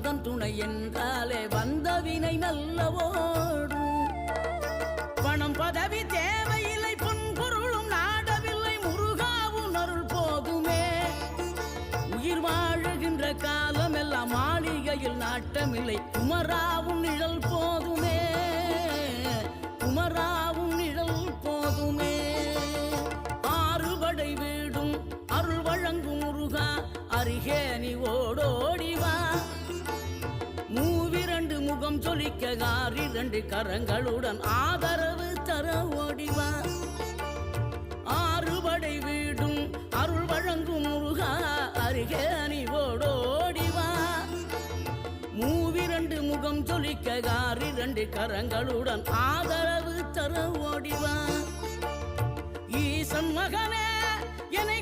முருகன் துணை என்றாலே வந்த வினை நல்லவோடும். பணம் பதவி தேவையில்லை, பொன்பொருளும் நாடவில்லை, முருகாவும் அருள் போதுமே. உயிர் வாழுகின்ற காலம் எல்லாம் மாளிகையில் நாட்டமில்லை, குமராவும் நிழல் போதுமே, குமராவும் நிழல் போதுமே. ஆறுபடை வீடும் அருள் வழங்கும் முருகா, அருகே நீ ஓடோடிவா. மூவிரண்டு முகம் சொலிக்க ஆறிரண்டு கரங்களுடன் ஆதரவு தர ஓடிவா. ஆறுபடை வீடும் அருள் வழங்கும் முருகா, அருகே நீ ஓடோடிவா. மூவிரண்டு முகம் சொலிக்க ஆறிரண்டு கரங்களுடன் ஆதரவு தர ஓடிவா. ஈசன் மகனே என்னை